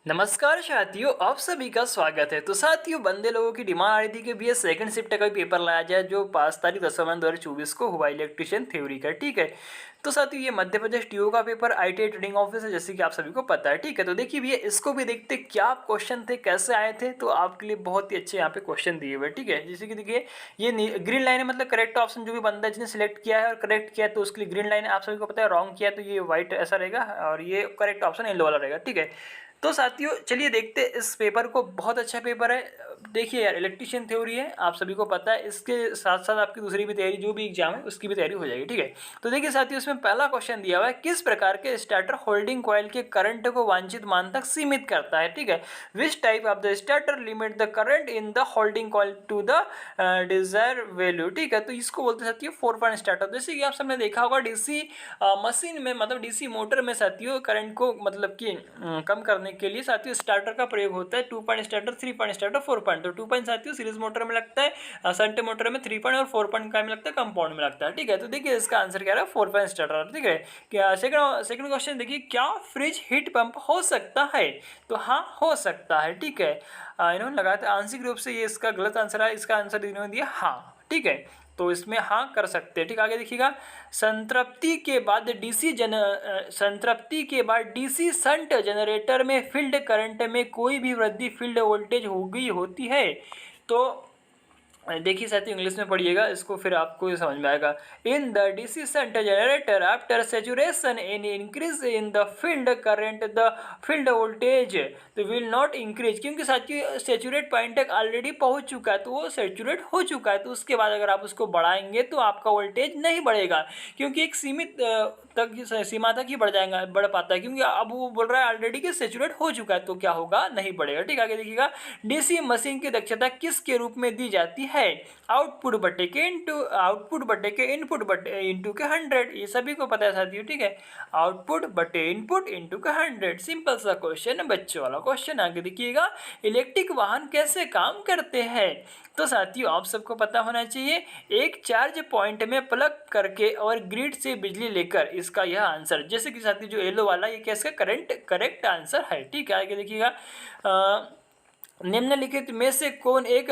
नमस्कार साथियों, आप सभी का स्वागत है। तो साथियों, बंदे लोगों की डिमांड आ रही थी कि भैया सेकंड शिफ्ट का भी पेपर लाया जाए जो 5 तारीख 10 माह 2024 को हुआ इलेक्ट्रिशियन थ्योरी का। ठीक है। तो साथियों, ये मध्य प्रदेश टीओ का पेपर आईटीआई ट्रेनिंग ऑफिस है, जैसे कि आप सभी को पता है। ठीक है। तो देखिए भैया, इसको भी देखते क्या क्वेश्चन थे, कैसे आए थे। तो आपके लिए बहुत ही अच्छे यहाँ पे क्वेश्चन दिए हुए। ठीक है। जैसे कि देखिए, ये ग्रीन लाइन है, मतलब करेक्ट ऑप्शन जो भी बंदा जिसने सिलेक्ट किया है और करेक्ट किया है तो उसके लिए ग्रीन लाइन है। आप सभी को पता है, रॉन्ग किया तो ये व्हाइट ऐसा रहेगा और ये करेक्ट ऑप्शन येलो वाला रहेगा। ठीक है। तो साथियों, चलिए देखते हैं इस पेपर को। बहुत अच्छा पेपर है। देखिए यार, इलेक्ट्रिशियन थ्योरी है, आप सभी को पता है। इसके साथ साथ आपकी दूसरी भी तैयारी, जो भी एग्जाम है उसकी भी तैयारी हो जाएगी। ठीक है। तो देखिए साथियों, इसमें पहला क्वेश्चन दिया हुआ है, किस प्रकार के स्टार्टर होल्डिंग कॉइल के करंट को वांछित मान तक सीमित करता है। ठीक है। Which type of the starter limit the current in the holding coil to the desire value. ठीक है। तो इसको बोलते हैं साथियों 4 पॉइंट स्टार्टर। जैसे कि आप सबने देखा होगा, डीसी मशीन में, मतलब डीसी मोटर में साथियों, करंट को मतलब कि कम करने के लिए साथियों स्टार्टर का प्रयोग होता है। 2 point starter, 3 point starter, 4 point. तो 2 पॉइंट साथियों सीरीज मोटर में लगता है, शंट मोटर में 3 पॉइंट, और 4 पॉइंट का में लगता है कंपाउंड में लगता है। ठीक है। तो देखिए इसका आंसर क्या रहा है, 4 पॉइंट स्टार्टर। ठीक है। क्या सेकंड क्वेश्चन देखिए, क्या फ्रिज हीट पंप हो सकता है। तो हाँ, हो सकता है। ठीक है। इन्होंने लगाया था आंशिक रूप से, ये इसका गलत आंसर है। इसका आंसर इन्होंने दिया हाँ। ठीक है। तो इसमें हाँ कर सकते हैं। ठीक, आगे देखिएगा, संतृप्ति के बाद डीसी शंट जनरेटर में फील्ड करंट में कोई भी वृद्धि फील्ड वोल्टेज हो गई होती है। तो देखिए साथियों, इंग्लिश में पढ़िएगा इसको, फिर आपको ये समझ में आएगा। In the DC shunt generator after saturation in increase in the field current the field voltage तो विल नॉट इंक्रीज। क्योंकि साथियों सैचुरेट पॉइंट तक ऑलरेडी पहुंच चुका है, तो वो सैचुरेट हो चुका है। तो उसके बाद अगर आप उसको बढ़ाएंगे तो आपका वोल्टेज नहीं बढ़ेगा, क्योंकि एक सीमित सीमा तक ही बढ़ पाता है। क्योंकि अब वो बोल रहा है ऑलरेडी कि सैचुरेट हो चुका है, तो क्या होगा, नहीं बढ़ेगा। ठीक, आगे देखिएगा, डीसी मशीन की दक्षता किसके रूप में दी जाती है। आउटपुट बटे के इनपुट बटे इंटू के 100। ये सभी को पता है साथियों। ठीक है। आउटपुट बटे इनपुट इंटू के 100, सिंपल सा क्वेश्चन है, बच्चों वाला क्वेश्चन। आगे देखिएगा, इलेक्ट्रिक वाहन कैसे काम करते हैं। तो साथियों, आप सबको पता होना चाहिए, एक चार्ज पॉइंट में प्लग करके और ग्रिड से बिजली लेकर, इसका यह आंसर। जैसे कि साथियों जो येलो वाला, ये कैसे करेक्ट आंसर है। ठीक है। आगे देखिएगा, निम्नलिखित में से कौन एक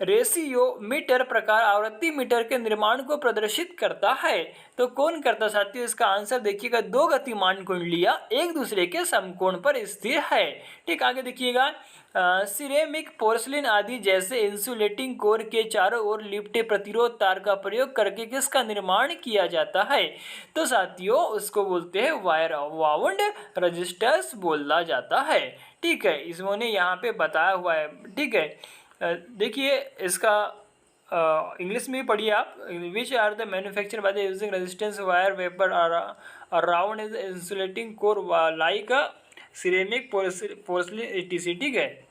रेशियोमीटर प्रकार आवृत्ति मीटर के निर्माण को प्रदर्शित करता है। तो कौन करता साथियों, इसका आंसर देखिएगा, दो गतिमान कुंडलियां एक दूसरे के समकोण पर स्थिर है। ठीक, आगे देखिएगा, सिरेमिक, पोर्सलिन आदि जैसे इंसुलेटिंग कोर के चारों ओर लिपटे प्रतिरोध तार का प्रयोग करके किसका निर्माण किया जाता है। तो साथियों उसको बोलते हैं वायर वाउंड रजिस्टर्स बोला जाता है। ठीक है, इन्होंने यहाँ पे बताया हुआ है। ठीक है। देखिए इसका इंग्लिश में भी पढ़िए आप। Which are the manufacture by the using resistance wire वेपर around is insulating core like ceramic porcelain etc. ठीक है।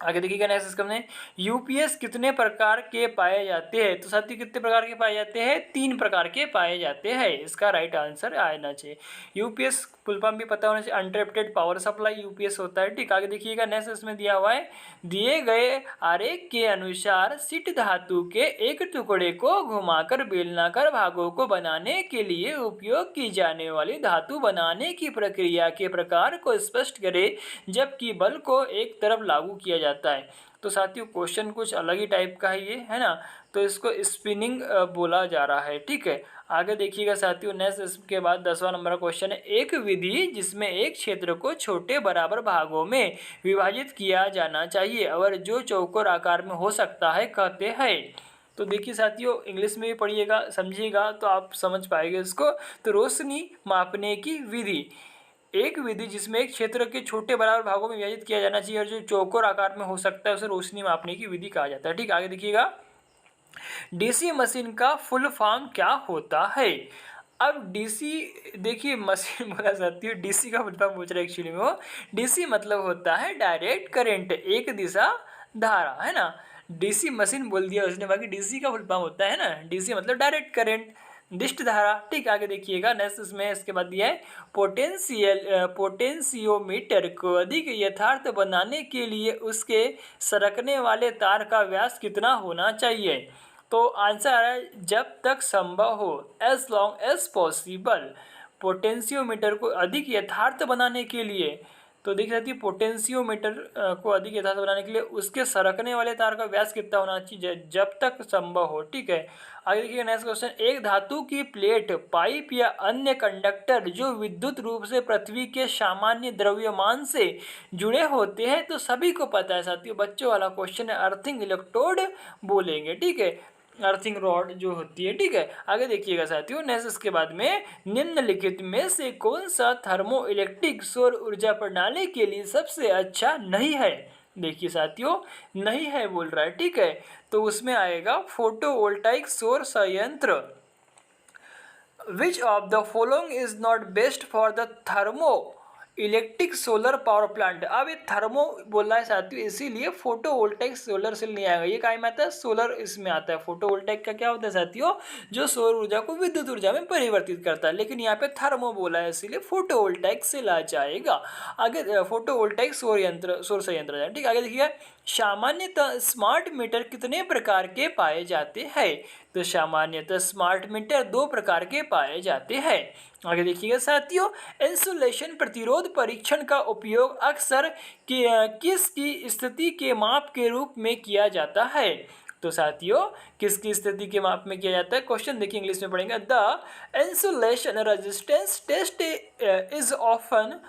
आगे देखिएगा, नेक्स्ट इसका हमने, यूपीएस कितने प्रकार के पाए जाते हैं। तो साथियों कितने प्रकार के पाए जाते हैं, 3 प्रकार के पाए जाते हैं। इसका राइट आंसर आना चाहिए। यूपीएस फुल फॉर्म भी पता होना चाहिए, अनट्रैप्टेड पावर सप्लाई यूपीएस होता है। ठीक, आगे देखिएगा, नेक्स्ट इसमें दिया हुआ है, दिए गए आरेख के अनुसार शीट धातु के एक टुकड़े को घुमाकर बेलनाकार भागों को बनाने के लिए उपयोग की जाने वाली धातु बनाने की प्रक्रिया के प्रकार को स्पष्ट करें, जबकि बल को एक तरफ लागू किया जाता है। तो साथियों क्वेश्चन कुछ अलग ही टाइप का है ये, है ना। तो इसको स्पिनिंग बोला जा रहा है। ठीक है। आगे देखिएगा साथियों, नेक्स्ट इसके बाद 10वां नंबर का क्वेश्चन है, एक विधि जिसमें एक क्षेत्र को छोटे बराबर भागों में विभाजित किया जाना चाहिए और जो चौकोर आकार में हो सकता है कहते हैं। तो देखिए साथियों, इंग्लिश में भी पढ़िएगा, समझिएगा तो आप समझ पाएंगे इसको। तो रोशनी मापने की विधि, एक विधि जिसमें एक क्षेत्र के छोटे बराबर भागों में विभाजित किया जाना चाहिए और जो चौकोर आकार में हो सकता है, उसे रोशनी मापने की विधि कहा जाता है। ठीक, आगे देखिएगा, डीसी मशीन का फुल फॉर्म क्या होता है। अब डीसी, देखिए मशीन बोला जाती है, डीसी का फुल फॉर्म पूछ रहा है एक्चुअली में वो। डीसी मतलब होता है डायरेक्ट करंट, एक दिशा धारा, है ना। डीसी मशीन बोल दिया उसने, बाकी डीसी का फुल फॉर्म होता है ना, डीसी मतलब डायरेक्ट करंट, दिष्ट धारा। ठीक, आगे देखिएगा, नेक्स्ट इसमें इसके बाद दिया है, पोटेंशियोमीटर को अधिक यथार्थ बनाने के लिए उसके सरकने वाले तार का व्यास कितना होना चाहिए। तो आंसर आ रहा है, जब तक संभव हो, as long as possible. Potentiometer को अधिक यथार्थ बनाने के लिए तो देखिए साथियों, पोटेंशियोमीटर को अधिक यथार्थ बनाने के लिए उसके सरकने वाले तार का व्यास कितना होना चाहिए जब तक संभव हो। ठीक है, आगे देखिए नेक्स्ट क्वेश्चन। एक धातु की प्लेट, पाइप या अन्य कंडक्टर जो विद्युत रूप से पृथ्वी के सामान्य द्रव्यमान से जुड़े होते हैं, तो सभी को पता है साथियों, बच्चों वाला क्वेश्चन है, अर्थिंग इलेक्ट्रोड बोलेंगे। ठीक है, अर्थिंग रॉड जो होती है। ठीक है, आगे देखिएगा साथियों नेक्स्ट, इसके बाद में निम्नलिखित में से कौन सा थर्मो इलेक्ट्रिक सौर ऊर्जा प्रणाली के लिए सबसे अच्छा नहीं है। देखिए साथियों, नहीं है बोल रहा है। ठीक है, तो उसमें आएगा फोटोवोल्टाइक सौर संयंत्र। विच of the following is not best for the thermo electric solar power plant. अब ये थर्मो बोला है साथियों, इसीलिए फोटोवोल्टाइक सोलर सेल नहीं आएगा। ये काय में आता है, सोलर इसमें आता है। फोटोवोल्टाइक का क्या होता है साथियों, जो सौर ऊर्जा को विद्युत ऊर्जा में परिवर्तित करता है, लेकिन यहाँ पे थर्मो बोला है, इसीलिए फोटोवोल्टाइक सेल आ जाएगा। आगे फोटोवोल्टाइक सौर संयंत्र। ठीक है, आगे देखिए, सामान्यतः स्मार्ट मीटर कितने प्रकार के पाए जाते हैं। तो सामान्यतः स्मार्ट मीटर 2 प्रकार के पाए जाते हैं। आगे देखिएगा साथियों, इंसुलेशन प्रतिरोध परीक्षण का उपयोग अक्सर किसकी स्थिति के माप के रूप में किया जाता है। तो साथियों, किसकी स्थिति के माप में किया जाता है, क्वेश्चन देखिए इंग्लिश में पढ़ेंगे। The insulation resistance test is often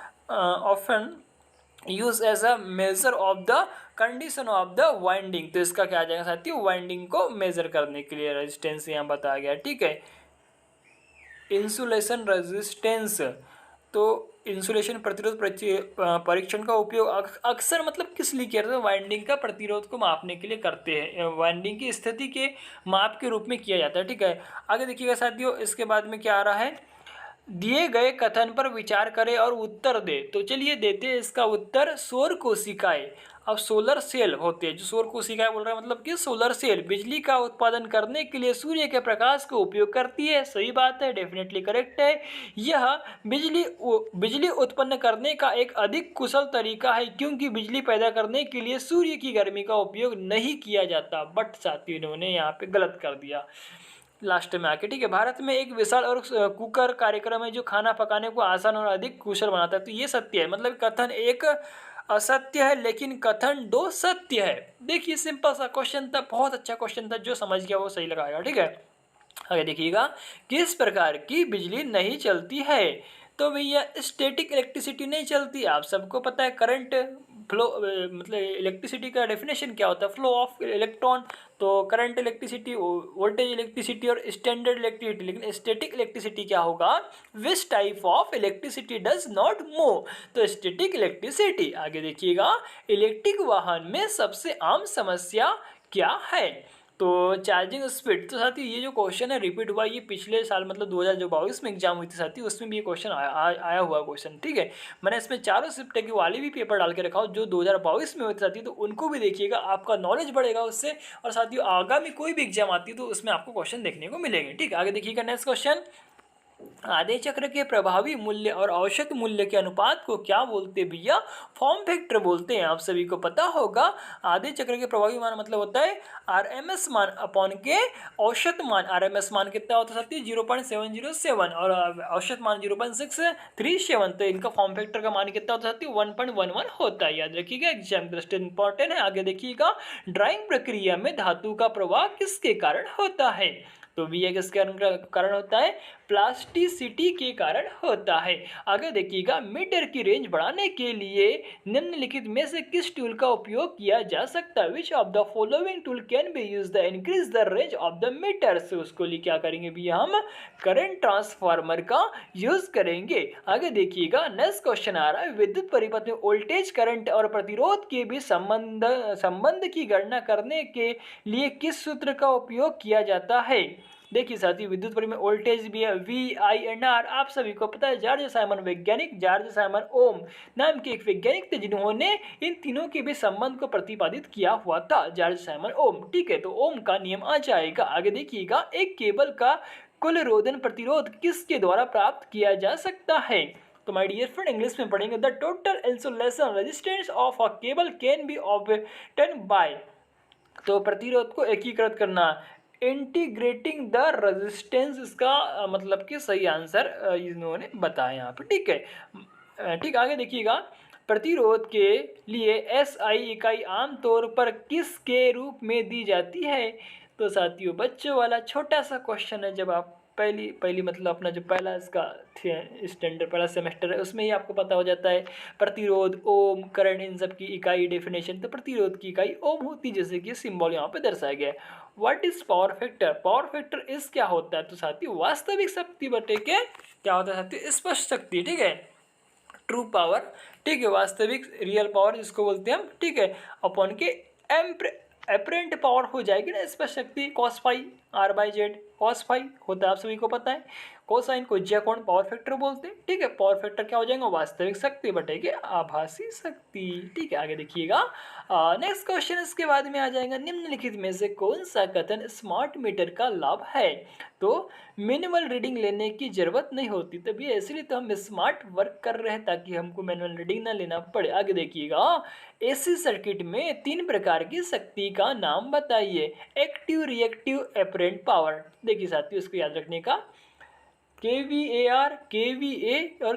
use as a measure of the condition of the winding. तो इसका क्या आ जाएगा साथियों, वाइंडिंग को मेजर करने के लिए रेजिस्टेंस यहाँ बताया गया। ठीक है, इंसुलेशन रेजिस्टेंस, तो इंसुलेशन प्रतिरोध परीक्षण का उपयोग अक्सर मतलब किस लिए किया जाता है, वाइंडिंग का प्रतिरोध को मापने के लिए करते हैं, वाइंडिंग की स्थिति के माप के रूप में किया जाता है। ठीक है, आगे देखिएगा साथियों, इसके बाद में क्या आ रहा है, दिए गए कथन पर विचार करें और उत्तर दे। तो चलिए देते हैं इसका उत्तर, सौर कोशिकाएं। अब सोलर सेल होते हैं, जो सौर कोशिकाएं बोल रहे हैं, मतलब कि सोलर सेल बिजली का उत्पादन करने के लिए सूर्य के प्रकाश का उपयोग करती है। सही बात है, डेफिनेटली करेक्ट है। यह बिजली उत्पन्न करने का एक अधिक कुशल तरीका है, क्योंकि बिजली पैदा करने के लिए सूर्य की गर्मी का उपयोग नहीं किया जाता। बट साथियों, इन्होंने यहाँ पे गलत कर दिया लास्ट में आके। ठीक है, भारत में एक विशाल और कुकर कार्यक्रम है जो खाना पकाने को आसान और अधिक कुशल बनाता है। तो ये सत्य है, मतलब कथन एक असत्य है लेकिन कथन 2 सत्य है। देखिए सिंपल सा क्वेश्चन था, बहुत अच्छा क्वेश्चन था, जो समझ गया वो सही लगाएगा। ठीक है, आगे देखिएगा, किस प्रकार की बिजली नहीं चलती है। तो भैया स्टैटिक इलेक्ट्रिसिटी नहीं चलती, आप सबको पता है। करंट फ्लो, मतलब इलेक्ट्रिसिटी का डेफिनेशन क्या होता है, फ्लो ऑफ इलेक्ट्रॉन। तो करंट इलेक्ट्रिसिटी, वोल्टेज इलेक्ट्रिसिटी और स्टैंडर्ड इलेक्ट्रिसिटी। लेकिन स्टैटिक इलेक्ट्रिसिटी क्या होगा, विच type of electricity does not move. तो स्टैटिक इलेक्ट्रिसिटी। आगे देखिएगा, इलेक्ट्रिक वाहन में सबसे आम समस्या क्या है। तो चार्जिंग स्पीड। तो साथियों, ये जो क्वेश्चन है रिपीट हुआ, ये पिछले साल मतलब 2022 में एग्जाम हुई थी साथियों, उसमें भी ये क्वेश्चन आया हुआ क्वेश्चन। ठीक है, मैंने इसमें चारों शिफ्ट के वाले भी पेपर डाल के रखा हो जो 2022 में हुए थे साथियों, तो उनको भी देखिएगा, आपका नॉलेज बढ़ेगा उससे। और साथियों, आगामी कोई भी एग्जाम आती है तो उसमें आपको क्वेश्चन देखने को मिलेंगे। ठीक है, आगे देखिएगा नेक्स्ट क्वेश्चन, आधे चक्र के प्रभावी मूल्य और औसत मूल्य के अनुपात को क्या बोलते हैं भैया, फॉर्म फैक्टर बोलते हैं। आप सभी को पता होगा, आधे चक्र के प्रभावी मान मतलब होता है आरएमएस मान अपॉन के औसत मान। आरएमएस मान कितना होता है साथियों, 0.707 और औसत मान 0.637। तो इनका फॉर्म फैक्टर का मान कितना होता है साथियों, 1.11 होता है। याद रखिएगा, एग्जाम दृष्टि इंपॉर्टेंट है। आगे देखिएगा, ड्राइंग प्रक्रिया में धातु का प्रवाह किसके कारण होता है। तो भैया किसके कारण होता है, प्लास्टिसिटी के कारण होता है। आगे देखिएगा, मीटर की रेंज बढ़ाने के लिए निम्नलिखित में से किस टूल का उपयोग किया जा सकता है। Which of the following tool can be use the increase the range of the meter. से उसको लिए क्या करेंगे भैया, हम करंट ट्रांसफार्मर का यूज करेंगे। आगे देखिएगा, नेक्स्ट क्वेश्चन आ रहा है, विद्युत परिपथ में वोल्टेज, करंट और प्रतिरोध के बीच संबंध की गणना करने के लिए किस सूत्र का उपयोग किया जाता है। देखिए साथियों, विद्युत परिपथ में वोल्टेज भी है, वी, आई एंड आर। आप सभी को पता है, जॉर्ज साइमन वैज्ञानिक जॉर्ज साइमन ओम नाम के एक वैज्ञानिक थे जिन्होंने इन तीनों के बीच संबंध को प्रतिपादित किया हुआ था, जॉर्ज साइमन ओम। ठीक है, तो ओम का नियम आ जाएगा। आगे देखिएगा, एक केबल का कुल रोधन प्रतिरोध किसके द्वारा प्राप्त किया जा सकता है। तो माय डियर फ्रेंड, इंग्लिश में पढ़ेंगे, the total insulation resistance of a cable can be obtain by. तो प्रतिरोध को एकीकृत करना, इंटीग्रेटिंग द रेजिस्टेंस, इसका मतलब कि सही आंसर इन्होंने बताया यहाँ पे। ठीक है, ठीक, आगे देखिएगा, प्रतिरोध के लिए SI इकाई आमतौर पर किसके रूप में दी जाती है? तो साथियों बच्चों वाला छोटा सा क्वेश्चन है। जब आप पहली मतलब अपना जो पहला इसका स्टैंडर्ड पहला सेमेस्टर है उसमें ही आपको पता हो जाता है प्रतिरोध, ओम, करंट, इन सब की इकाई डेफिनेशन। तो प्रतिरोध की इकाई ओम होती है, जैसे कि सिंबल यहाँ पे दर्शाया गया है। What is power factor? Power factor इस क्या होता है? तो साथियों वास्तविक शक्ति बटे के क्या होता है साथियों? स्पष्ट शक्ति, ठीक है, ट्रू पावर, ठीक है, वास्तविक रियल पावर जिसको बोलते हैं हम, ठीक है, अपॉन के एपरेंट पावर हो जाएगी ना स्पष्ट शक्ति, cos phi R by Z. Cos phi होता है आप सभी को पता है, कोसाइन को ज्या कोण पावर फैक्टर बोलते हैं, ठीक है। पावर फैक्टर क्या हो जाएगा? वास्तविक शक्ति बटेगी आभासी शक्ति, ठीक है। आगे देखिएगा नेक्स्ट क्वेश्चन इसके बाद में आ जाएगा, निम्नलिखित में से कौन सा कथन स्मार्ट मीटर का लाभ है? तो मैनुअल रीडिंग लेने की जरूरत नहीं होती, तभी इसलिए तो हम स्मार्ट वर्क कर रहे हैं ताकि हमको मैनुअल रीडिंग ना लेना पड़े। आगे देखिएगा, एसी सर्किट में 3 प्रकार की शक्ति का नाम बताइए। Active, reactive, apparent power. देखिए साथियों इसको याद रखने का, KVAR, KVA और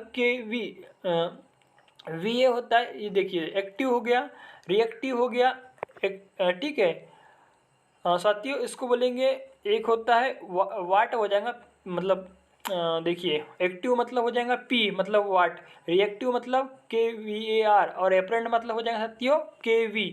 VA होता है। ये देखिए एक्टिव हो गया, रिएक्टिव हो गया, ठीक है। साथियों इसको बोलेंगे, एक होता है वाट हो जाएगा, मतलब देखिए एक्टिव मतलब हो जाएगा P मतलब वाट, रिएक्टिव मतलब KVAR और एपरेंट मतलब हो जाएगा साथियों KV,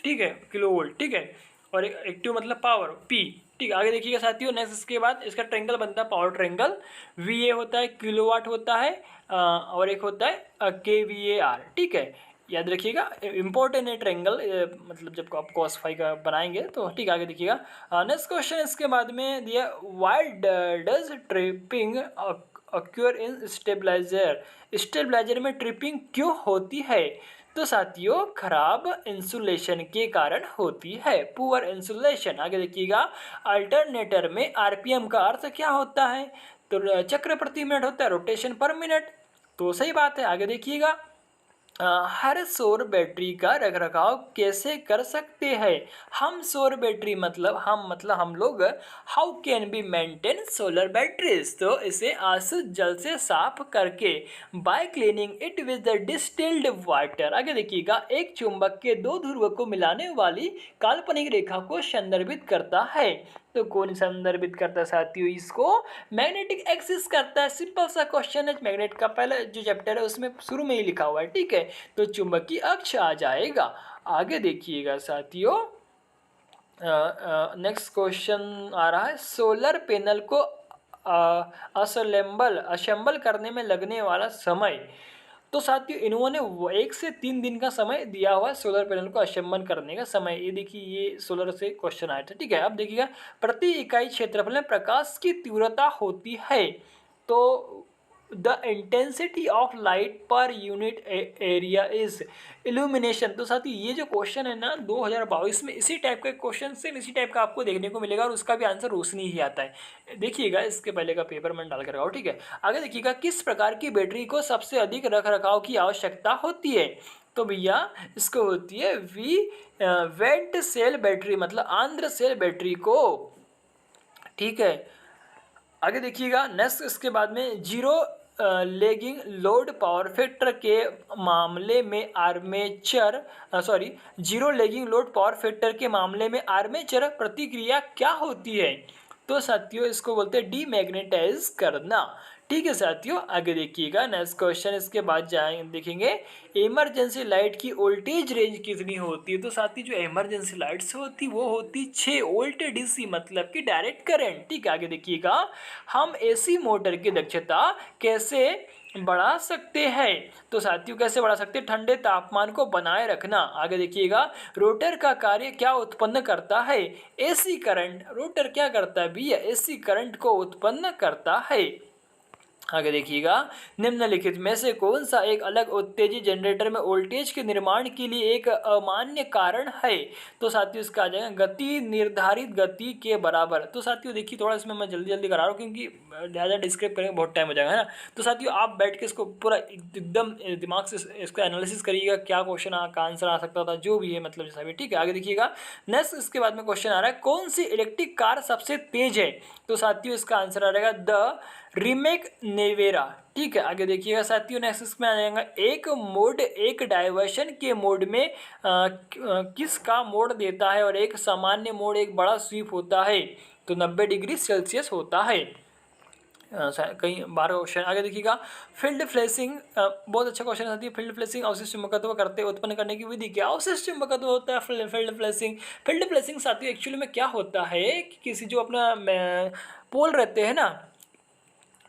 ठीक है, किलो वोल्ट, ठीक है। और एक्टिव मतलब पावर P, ठीक है। आगे देखिएगा साथियों, नेक्स्ट इसके बाद इसका ट्रेंगल बनता है पावर ट्रेंगल। VA होता है किलोवाट होता है, और एक होता है KVAR, ठीक है, याद रखिएगा, इंपॉर्टेंट है ट्रेंगल, मतलब जब आप कॉस फाई का बनाएंगे तो, ठीक है। आगे देखिएगा नेक्स्ट क्वेश्चन इसके बाद में दिया, why does tripping occur in stabilizer? Stabilizer में ट्रिपिंग क्यों होती है? तो साथियों खराब इंसुलेशन के कारण होती है, पुअर इंसुलेशन। आगे देखिएगा, अल्टरनेटर में आरपीएम का अर्थ क्या होता है? तो चक्र प्रति मिनट होता है, रोटेशन पर मिनट, तो सही बात है। आगे देखिएगा, हर सौर बैटरी का रखरखाव कैसे कर सकते हैं? हम सौर बैटरी मतलब हम लोग how can be maintain solar batteries? तो इसे आसुत जल से साफ करके, bye cleaning it with the distilled water. आगे देखिएगा, एक चुंबक के 2 ध्रुव को मिलाने वाली काल्पनिक रेखा को संदर्भित करता है। तो कौन संदर्भित करता है साथियों? इसको मैग्नेटिक एक्सिस करता है। सिंपल सा क्वेश्चन है, मैग्नेट का पहला जो चैप्टर है उसमें शुरू में ही लिखा हुआ है, ठीक है। तो चुंबकीय अक्ष आ जाएगा। आगे देखिएगा साथियों, नेक्स्ट क्वेश्चन आ रहा है, सोलर पैनल को असेंबल करने में लगने वाला समय। तो साथियों इन्होंने 1 से 3 दिन का समय दिया हुआ सोलर पैनल को असेंबल करने का समय। ये देखिए, ये सोलर से क्वेश्चन आया था, ठीक है। अब देखिएगा, प्रति इकाई क्षेत्रफल में प्रकाश की तीव्रता होती है। तो the intensity of light per unit area is illumination. तो साथियों ये जो क्वेश्चन है ना 2022 में, इसी टाइप का क्वेश्चन सेम इसी टाइप का आपको देखने को मिलेगा और उसका भी आंसर रोशनी ही आता है। देखिएगा इसके पहले का पेपर मैंने डाल कर रखा हूँ, ठीक है। आगे देखिएगा, किस प्रकार की बैटरी को सबसे अधिक रखरखाव की आवश्यकता होती है? तो भैया इसको होती है वेट सेल बैटरी, मतलब आंध्र सेल बैटरी को, ठीक है। आगे देखिएगा, नेक्स्ट इसके बाद में, zero lagging load power factor के मामले में zero lagging load power factor के मामले में आर्मेचर प्रतिक्रिया क्या होती है? तो साथियों इसको बोलते हैं डीमैग्नेटाइज करना, ठीक है साथियों। आगे देखिएगा, नेक्स्ट क्वेश्चन इसके बाद देखेंगे, इमरजेंसी लाइट की वोल्टेज रेंज कितनी होती है? तो साथियों जो इमरजेंसी लाइट्स होती वो होती 6 वोल्ट डीसी, मतलब कि डायरेक्ट करंट, ठीक है। आगे देखिएगा, हम एसी मोटर की दक्षता कैसे बढ़ा सकते हैं? तो साथियों कैसे बढ़ा सकते हैं? ठंडे तापमान को बनाए रखना। आगे देखिएगा, रोटर का कार्य क्या उत्पन्न करता है? AC current. रोटर क्या करता है भैया? एसी करंट को उत्पन्न करता है। आगे देखिएगा, निम्नलिखित में से कौन सा एक अलग उत्तेजित जनरेटर में वोल्टेज के निर्माण के लिए एक अमान्य कारण है? तो साथियों इसका आ जाएगा गति निर्धारित गति के बराबर। तो साथियों देखिए, थोड़ा इसमें मैं जल्दी करा रहा हूँ क्योंकि ज़्यादा डिस्क्राइब करेंगे बहुत टाइम हो जाएगा, है ना। तो साथियों आप बैठ के इसको पूरा एकदम दिमाग से इसका एनालिसिस करिएगा, क्या क्वेश्चन का आंसर आ सकता था, जो भी है, मतलब जैसा भी, ठीक है। आगे देखिएगा, नेक्स्ट इसके बाद में क्वेश्चन आ रहा है, कौन सी इलेक्ट्रिक कार सबसे तेज है? तो साथियों इसका आंसर आ रहेगा द रीमेक नेवेरा। ठीक है, आगे देखिएगा साथियों, नेक्स्ट इसमें आ जाएगा एक मोड एक डाइवर्शन के मोड में किस का मोड देता है और एक सामान्य मोड एक बड़ा स्वीप होता है, तो 90 डिग्री सेल्सियस होता है। कहीं 12 क्वेश्चन आगे देखिएगा। फील्ड फ्लेसिंग बहुत अच्छा क्वेश्चन है साथियों। फील्ड फ्लेसिंग अवशिष्ट चुंबकत्व करते उत्पन्न करने की विधि क्या? अवशिष्ट चुंबकत्व होता है फील्ड फ्लेसिंग। फील्ड फ्लेसिंग साथियों एक्चुअली में क्या होता है कि किसी जो अपना पोल रहते हैं ना,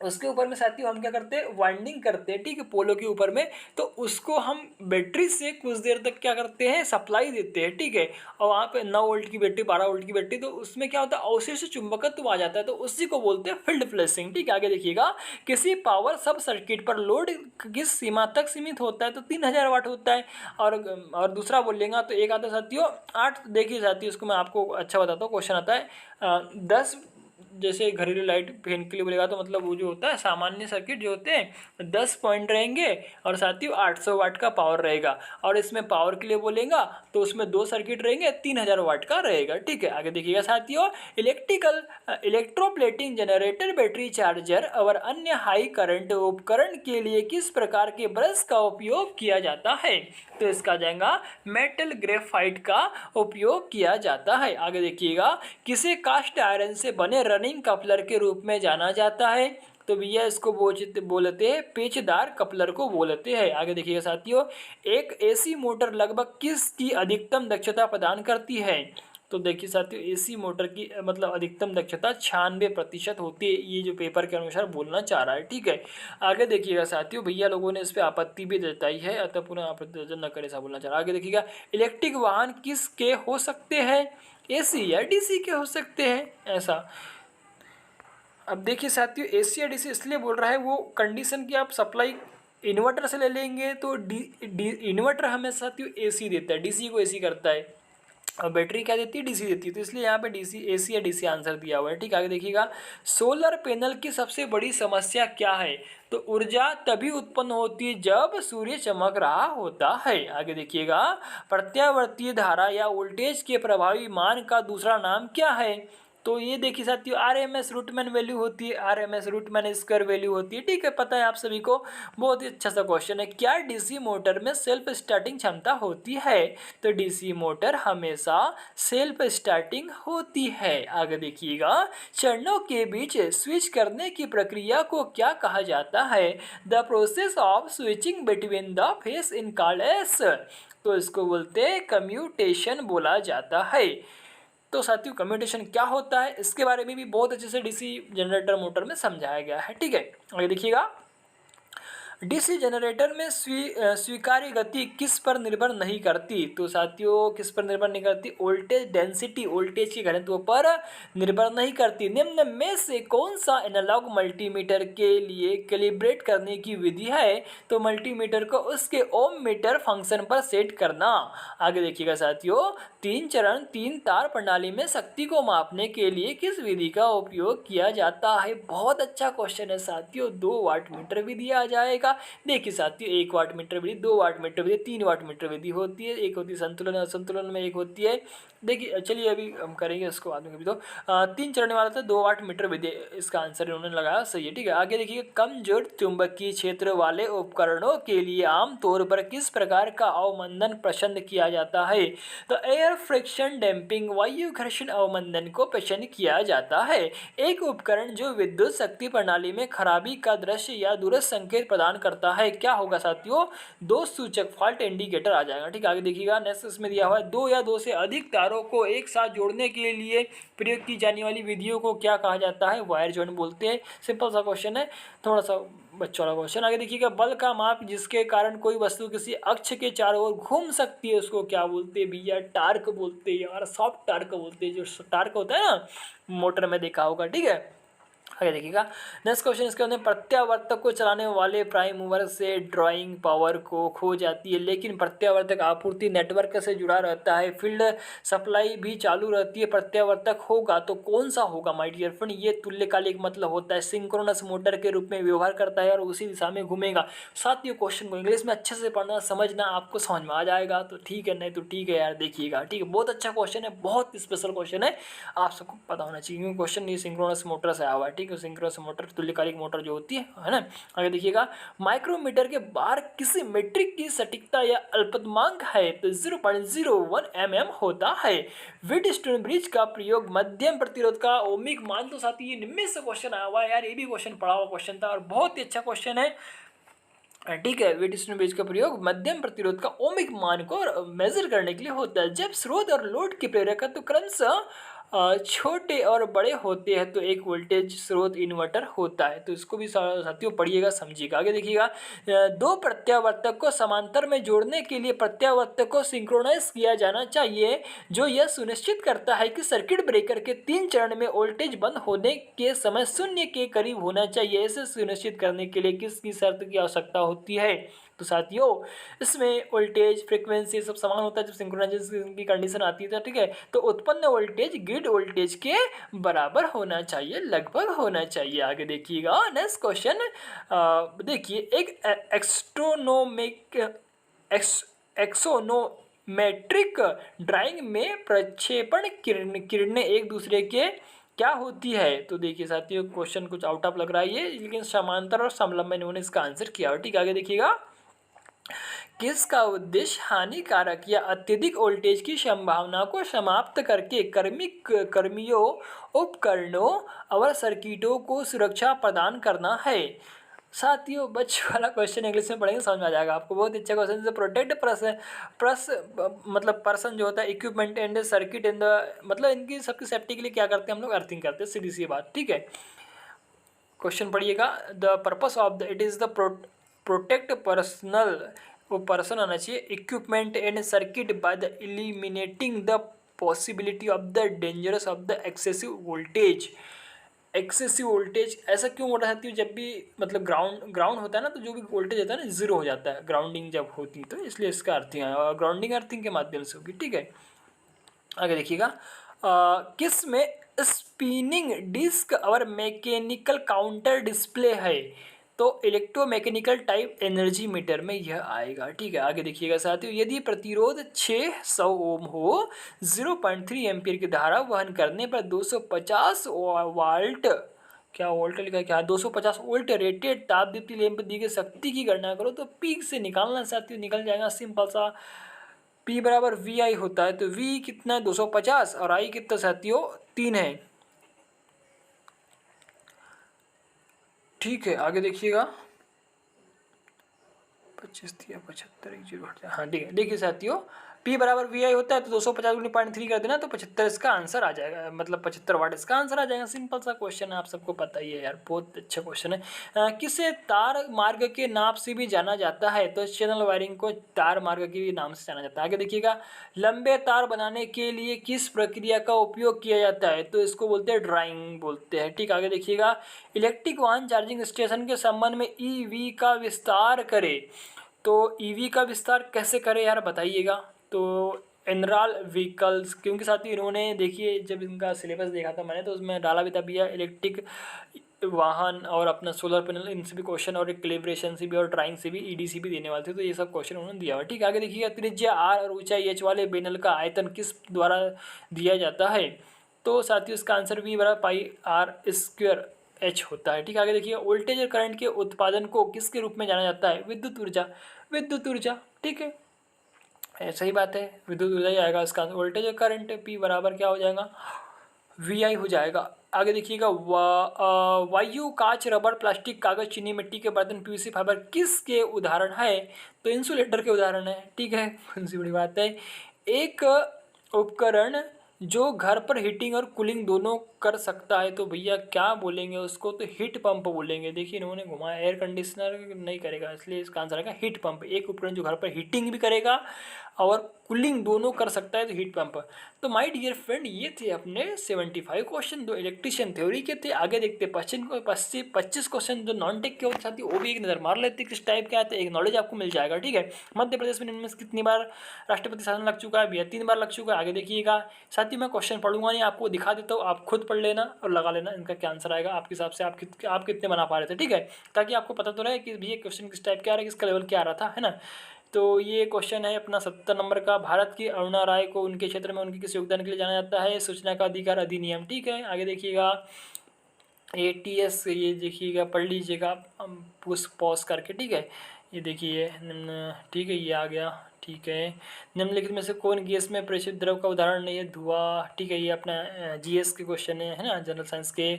उसके ऊपर में साथियों हम क्या करते हैं, वाइंडिंग करते हैं, ठीक है, पोलो के ऊपर में, तो उसको हम बैटरी से कुछ देर तक क्या करते हैं, सप्लाई देते हैं, ठीक है, और वहाँ पे 9 वोल्ट की बैटरी 12 वोल्ट की बैटरी, तो उसमें क्या होता है, अवशिष्ट चुंबकत्व आ जाता है, तो उसी को बोलते हैं फील्ड फ्लेसिंग। ठीक है, आगे देखिएगा। किसी पावर सब सर्किट पर लोड किस सीमा तक सीमित होता है, तो 3000 वाट होता है। और दूसरा बोलेगा तो एक आता है साथियों 8। देखिए साथियों, इसको मैं आपको अच्छा बताता हूँ, क्वेश्चन आता है 10, जैसे घरेलू लाइट फैन के लिए बोलेगा तो मतलब वो जो होता है सामान्य सर्किट जो होते हैं 10 पॉइंट रहेंगे और साथियों 800 वाट का पावर रहेगा। और इसमें पावर के लिए बोलेगा तो उसमें 2 सर्किट रहेंगे, 3000 वाट का रहेगा। ठीक है, आगे देखिएगा साथियों। इलेक्ट्रोप्लेटिंग जनरेटर, बैटरी चार्जर और अन्य हाई करंट उपकरण के लिए किस प्रकार के ब्रश का उपयोग किया जाता है, तो इसका जाएगा मेटल ग्रेफाइट का उपयोग किया जाता है। आगे देखिएगा। किसे कास्ट आयरन से बने रनिंग कपलर के रूप में जाना जाता है, तो भैया इसको बोलते हैं पेचदार कपलर को बोलते हैं। आगे देखिएगा साथियों। एक एसी मोटर लगभग किस की अधिकतम दक्षता प्रदान करती है, तो देखिए साथियों एसी मोटर की मतलब अधिकतम दक्षता 96% होती है, ये जो पेपर के अनुसार बोलना चाह रहा है। ठीक है, आगे देखिएगा साथियों। भैया लोगों ने इस पर आपत्ति भी जताई है, अतः पुनः आपत्ति न करे, ऐसा बोलना चाह रहा है। आगे देखिएगा। इलेक्ट्रिक वाहन किस के हो सकते हैं, एसी या डीसी के हो सकते हैं, ऐसा। अब देखिए साथियों, एसी या डीसी इसलिए बोल रहा है, वो कंडीशन की आप सप्लाई इन्वर्टर से ले लेंगे तो इन्वर्टर हमें साथियों एसी देता है, डीसी को एसी करता है, और बैटरी क्या देती है, डीसी देती है, तो इसलिए यहाँ पे डीसी एसी या डीसी आंसर दिया हुआ है। ठीक है, आगे देखिएगा। सोलर पैनल की सबसे बड़ी समस्या क्या है, तो ऊर्जा तभी उत्पन्न होती है जब सूर्य चमक रहा होता है। आगे देखिएगा। प्रत्यावर्ती धारा या वोल्टेज के प्रभावी मान का दूसरा नाम क्या है, तो ये देखिए साथियों आरएमएस रूटमैन वैल्यू होती है, आरएमएस रूटमैन स्क्वायर वैल्यू होती है। ठीक है, पता है आप सभी को, बहुत ही अच्छा सा क्वेश्चन है। क्या डीसी मोटर में सेल्फ स्टार्टिंग क्षमता होती है, तो डीसी मोटर हमेशा सेल्फ स्टार्टिंग होती है। आगे देखिएगा। चरणों के बीच स्विच करने की प्रक्रिया को क्या कहा जाता है, the process of switching between the phase in called as, तो इसको बोलते हैं कम्यूटेशन बोला जाता है। तो साथियों कम्यूटेशन क्या होता है, इसके बारे में भी बहुत अच्छे से डीसी जनरेटर मोटर में समझाया गया है। ठीक है, आगे देखिएगा। डीसी जनरेटर में स्वीकार्य गति किस पर निर्भर नहीं करती, तो साथियों किस पर निर्भर नहीं करती, वोल्टेज डेंसिटी, वोल्टेज के घनत्व पर निर्भर नहीं करती। निम्न में से कौन सा एनालॉग मल्टीमीटर के लिए कैलिब्रेट करने की विधि है, तो मल्टीमीटर को उसके ओम मीटर फंक्शन पर सेट करना। आगे देखिएगा साथियों। 3 चरण 3 तार प्रणाली में शक्ति को मापने के लिए किस विधि का उपयोग किया जाता है, बहुत अच्छा क्वेश्चन है साथियों। 2 वाट मीटर विधि आ जाएगा। देखिए साथियों 1 वाट मीटर विधि, 2 वाट मीटर विधि, 3 वाट मीटर विधि होती है, एक होती है संतुलन, असंतुलन में एक होती है। देखिए चलिए अभी हम करेंगे इसको बाद में कभी, तो 3 चरण वाला था 2 वाट मीटर विधि, इसका आंसर इन्होंने लगाया सही है। ठीक है, आगे देखिए। कमजोर चुंबकीय क्षेत्र वाले उपकरणों के लिए आमतौर पर किस प्रकार का अवमंदन पसंद किया जाता है, तो एयर फ्रिक्शन डैम्पिंग वायु घर्षण अवमंदन को पसंद किया जाता है। एक उपकरण जो विद्युत शक्ति प्रणाली में खराबी का दृश्य या दूरस्थ संकेत प्रदान करता है, क्या होगा साथियों, 2 सूचक फॉल्ट इंडिकेटर आ जाएगा। ठीक है, आगे देखिएगा। नेक्स्ट इसमें दिया हुआ है 2 या 2 से अधिक तारों को एक साथ जोड़ने के लिए प्रयोग की जाने वाली विधियों को क्या कहा जाता है, वायर जॉइंट बोलते हैं। सिंपल सा क्वेश्चन है, थोड़ा सा बच्चों वाला क्वेश्चन। आगे देखिएगा। बल का माप जिसके कारण कोई वस्तु किसी अक्ष के चारों ओर घूम सकती है उसको क्या बोलते हैं, भैया टार्क बोलते हैं यार, सॉफ्ट टार्क बोलते हैं, जो टार्क होता है ना मोटर में देखा होगा। ठीक है, आगे देखिएगा। नेक्स्ट क्वेश्चन इसके अंदर, प्रत्यावर्तक को चलाने वाले प्राइम मूवर से ड्राइंग पावर को खो जाती है, लेकिन प्रत्यावर्तक आपूर्ति नेटवर्क से जुड़ा रहता है, फील्ड सप्लाई भी चालू रहती है। प्रत्यावर्तक होगा तो कौन सा होगा माय डियर फ्रेंड, ये तुल्यकालिक मतलब होता है, सिंक्रोनस मोटर के रूप में व्यवहार करता है और उसी दिशा में घूमेगा। साथ ही क्वेश्चन को इंग्लिश में अच्छे से पढ़ना समझना, आपको समझ में आ जाएगा तो ठीक है, नहीं तो ठीक है यार, देखिएगा। ठीक है, बहुत अच्छा क्वेश्चन है, बहुत स्पेशल क्वेश्चन है, आप सबको पता होना चाहिए क्वेश्चन ये सिंक्रोनस मोटर से आया हुआ है। ठीक है, सिंक्रोनस मोटर, तुल्यकालिक मोटर जो होती है ना। आगे देखिएगा, माइक्रोमीटर के बाहर किसी मीट्रिक की सटीकता या अल्पतमांक है तो 0.01 mm होता है। व्हीटस्टोन ब्रिज का प्रयोग मध्यम प्रतिरोध का ओमिक मान, तो साथ ही ये निम्न से क्वेश्चन आया हुआ है यार, ये भी क्वेश्चन पढ़ा हुआ क्वेश्चन था और बहुत ही अच्छा क्वेश्चन है, ठीक है। व्हीटस्टोन ब्रिज का प्रयोग मध्यम प्रतिरोध का ओमिक मान को मेजर करने के लिए होता है। जब स्रोत और लोड के प्रेरकत्व क्रमशः छोटे और बड़े होते हैं तो एक वोल्टेज स्रोत इन्वर्टर होता है। तो इसको भी साथियों पढ़िएगा, समझिएगा। आगे देखिएगा, दो प्रत्यावर्तक को समांतर में जोड़ने के लिए प्रत्यावर्तक को सिंक्रोनाइज किया जाना चाहिए, जो यह सुनिश्चित करता है कि सर्किट ब्रेकर के 3 चरण में वोल्टेज बंद होने के समय शून्य के करीब होना चाहिए। इसे सुनिश्चित करने के लिए किसकी शर्त की आवश्यकता होती है? तो साथियों इसमें वोल्टेज, फ्रीक्वेंसी सब समान होता है जब सिंक्रोनाइजेशन की कंडीशन आती है, ठीक है। तो उत्पन्न वोल्टेज ग्रिड वोल्टेज के बराबर होना चाहिए, लगभग होना चाहिए। आगे देखिएगा, नेक्स्ट क्वेश्चन देखिए, एक एक्सोनोमेट्रिक ड्राइंग में प्रक्षेपण किरणें एक दूसरे के क्या होती है? तो देखिए साथियों, क्वेश्चन कुछ आउट ऑफ लग रहा है ये, लेकिन समांतर और समलंब इन्होंने इसका आंसर किया, ठीक है। आगे देखिएगा, किसका उद्देश्य हानिकारक या अत्यधिक वोल्टेज की संभावना को समाप्त करके कर्मियों, उपकरणों और सर्किटों को सुरक्षा प्रदान करना है? साथियों बच्चों वाला क्वेश्चन इंग्लिश में पढ़ेंगे, समझ में आ जाएगा आपको, बहुत अच्छा क्वेश्चन। जैसे प्रोटेक्ट मतलब पर्सन जो होता है, equipment and circuit in the, मतलब इनकी सबकी सेफ्टी के लिए क्या करते हैं हम लोग? अर्थिंग करते हैं, सीधी सी बात, ठीक है। क्वेश्चन पढ़िएगा, the purpose of the it is the protect personal, वो पर्सन आना चाहिए, equipment and circuit by the eliminating the possibility of the dangerous of the excessive voltage. Excessive voltage ऐसा क्यों हो रहा है? जब भी मतलब ग्राउंड होता है ना, तो जो भी वोल्टेज होता है ना, जीरो हो जाता है ग्राउंडिंग जब होती है, तो इसलिए इसका अर्थिंग है, और ग्राउंडिंग अर्थिंग के माध्यम से होगी, ठीक है। आगे देखिएगा, किस में स्पिनिंग डिस्क और मैकेनिकल काउंटर डिस्प्ले है? तो इलेक्ट्रोमैकेनिकल टाइप एनर्जी मीटर में यह आएगा, ठीक है। आगे देखिएगा साथियों, यदि प्रतिरोध 600 ओम हो, 0.3 एम्पीयर की धारा वहन करने पर 250 वाल्ट, क्या वोल्ट लिखा है, क्या 250 वोल्ट रेटेड ताप दीप्ति लैंप दी गई शक्ति की गणना करो। तो पीक से निकालना साथियों, निकल जाएगा सिंपल सा, P बराबर वी आई होता है। तो V कितना है? 250, और I कितना साथियों? 3 है, ठीक है। आगे देखिएगा, 25 दिया, 75, 1 हाँ ठीक है। देखिए साथियों, P बराबर वी आई होता है, तो 250 गुणित 0.3 कर देना, तो 75 इसका आंसर आ जाएगा, मतलब 75 वाट इसका आंसर आ जाएगा। सिंपल सा क्वेश्चन है, आप सबको पता ही है यार, बहुत अच्छा क्वेश्चन है। किसे तार मार्ग के नाम से भी जाना जाता है? तो चैनल वायरिंग को तार मार्ग के नाम से जाना जाता है। आगे देखिएगा, लंबे तार बनाने के लिए किस प्रक्रिया का उपयोग किया जाता है? तो इसको बोलते हैं ड्राइंग बोलते हैं, ठीक। आगे देखिएगा, इलेक्ट्रिक वाहन चार्जिंग स्टेशन के संबंध में ईवी का विस्तार करे। तो ईवी का विस्तार कैसे करें यार, बताइएगा। तो एनरॉल व्हीकल्स, क्योंकि साथ ही इन्होंने देखिए जब इनका सिलेबस देखा था मैंने, तो उसमें डाला भी था भैया इलेक्ट्रिक वाहन और अपना सोलर पैनल, इनसे भी क्वेश्चन, और एक कैलिब्रेशन से भी और ड्राइंग से भी, ईडीसी भी देने वाले थे, तो ये सब क्वेश्चन उन्होंने दिया हुआ, ठीक है। आगे देखिएगा, त्रिज्या आर और ऊंचाई एच वाले बेनल का आयतन किस द्वारा दिया जाता है? तो साथियों इसका आंसर V बराबर पाई आर स्क्वायर एच होता है, ठीक है। आगे देखिए, वोल्टेज और करंट के उत्पादन को किसके रूप में जाना जाता है? विद्युत ऊर्जा, विद्युत ऊर्जा, ठीक है। सही बात है, विद्युत ऊर्जा ही आएगा इसका। वोल्टेज और करंट P बराबर क्या हो जाएगा? VI हो जाएगा। आगे देखिएगा, वायु, कांच, रबर, प्लास्टिक, कागज, चीनी, मिट्टी के बर्तन, पीवीसी फाइबर किसके उदाहरण है? तो इंसुलेटर के उदाहरण है, ठीक है। कौन सी बड़ी बात है। एक उपकरण जो घर पर हीटिंग और कूलिंग दोनों कर सकता है, तो भैया क्या बोलेंगे उसको? तो हीट पंप बोलेंगे। देखिए इन्होंने घुमाया, एयर कंडीशनर नहीं करेगा, इसलिए इसका आंसर आएगा हीट पंप। एक उपकरण जो घर पर हीटिंग भी करेगा और कूलिंग दोनों कर सकता है, तो हीट पंप। तो माय डियर फ्रेंड, ये थे अपने 75 क्वेश्चन जो इलेक्ट्रिशियन थ्योरी के थे। आगे देखते 25 क्वेश्चन जो नॉन टेक के होते साथी, वो भी एक नज़र मार लेते किस टाइप के आते हैं, एक नॉलेज आपको मिल जाएगा, ठीक है। मध्य प्रदेश में इनमें से कितनी बार राष्ट्रपति शासन लग चुका है? भैया 3 बार लग चुका है। आगे देखिएगा, साथ ही मैं क्वेश्चन पढ़ूंगा नहीं, आपको दिखा देता हूँ, आप खुद पढ़ लेना और लगा लेना इनका क्या आंसर आएगा आपके हिसाब से, आप कितने बना पा रहे थे, ठीक है। ताकि आपको पता तो रहे कि भैया क्वेश्चन किस टाइप के आ रहा है, किसका लेवल क्या आ रहा था, है ना। तो ये क्वेश्चन है अपना 70 नंबर का। भारत की अरुणा राय को उनके क्षेत्र में उनके किस योगदान के लिए जाना जाता है? सूचना का अधिकार अधिनियम, ठीक है। आगे देखिएगा, ATS ये देखिएगा, पढ़ लीजिएगा आप पॉज करके, ठीक है। ये देखिए ठीक है, ये आ गया, ठीक है। निम्नलिखित में से कौन गैस में प्रेषित द्रव का उदाहरण नहीं है? धुआं, ठीक है। ये अपना GS के क्वेश्चन है ना, जनरल साइंस के।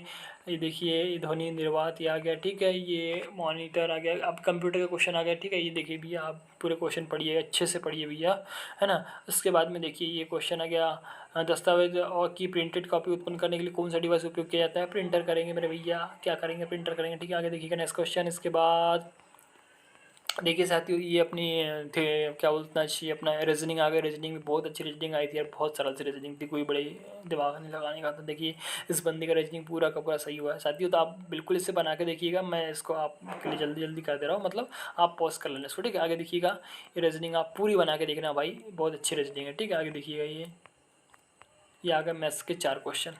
ये देखिए, ये ध्वनि निर्वात ये आ गया, ठीक है। ये मॉनिटर आ गया। अब कंप्यूटर का क्वेश्चन आ गया, ठीक है। ये देखिए भैया, आप पूरे क्वेश्चन पढ़िए, अच्छे से पढ़िए भैया, है ना। उसके बाद में देखिए ये क्वेश्चन आ गया, दस्तावेज और की प्रिंटेड कॉपी उत्पन्न करने के लिए कौन सा डिवाइस उपयोग किया जाता है? प्रिंटर करेंगे मेरे भैया, क्या करेंगे? प्रिंटर करेंगे, ठीक है। आगे देखिएगा नेक्स्ट क्वेश्चन। इसके बाद देखिए साथियों, ये अपनी थे क्या बोलना चाहिए, अपना रीजनिंग आ गया। रीजनिंग में बहुत अच्छी रीजनिंग आई थी यार, बहुत सरल सी रीजनिंग थी, कोई बड़े दिमाग नहीं लगाने का था। देखिए इस बंदे का रीजनिंग पूरा का पूरा सही हुआ है साथियों, तो आप बिल्कुल इसे बना के देखिएगा। मैं इसको आपके लिए जल्दी जल्दी कर दे रहा हूँ, मतलब आप पॉज कर लेना इसको, ठीक है। आगे देखिएगा, ये रीजनिंग आप पूरी बना के देखना भाई, बहुत अच्छी रीजनिंग है, ठीक है। आगे देखिएगा, ये आ गया मैथ्स के 4 क्वेश्चन।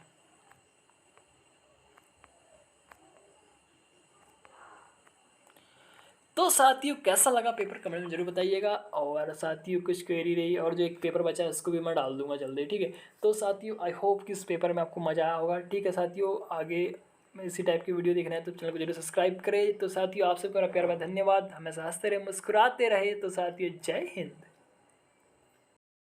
तो साथियों कैसा लगा पेपर, कमेंट में जरूर बताइएगा। और साथियों कुछ क्वेरी रही और जो एक पेपर बचा है उसको भी मैं डाल दूंगा जल्दी, ठीक है। तो साथियों आई होप कि इस पेपर में आपको मज़ा आया होगा, ठीक है साथियों। आगे इसी टाइप की वीडियो देखना है तो चैनल को जरूर सब्सक्राइब करें। तो साथियों आप सबका प्यार में धन्यवाद, हमेशा हंसते रहे, मुस्कुराते रहे। तो साथियों जय हिंद।